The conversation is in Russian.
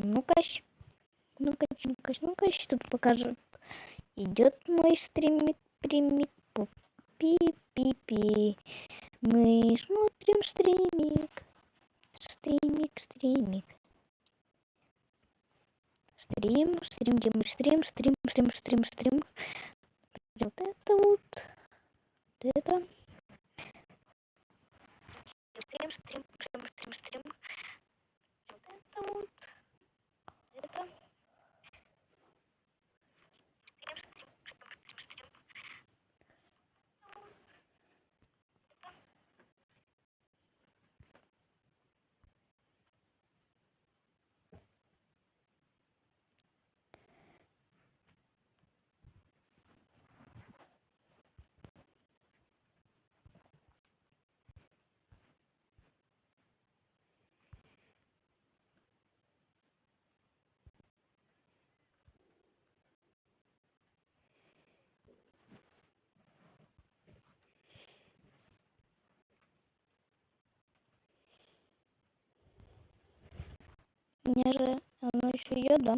Ну-ка, ну-ка, тут покажу. Идет мой стримик, примик, пи-пи-пи. Мы смотрим стримик. Стримик. Стрим. Вот это вот. Это. Стрим. Вот это вот. Это. У меня же оно еще идет, да?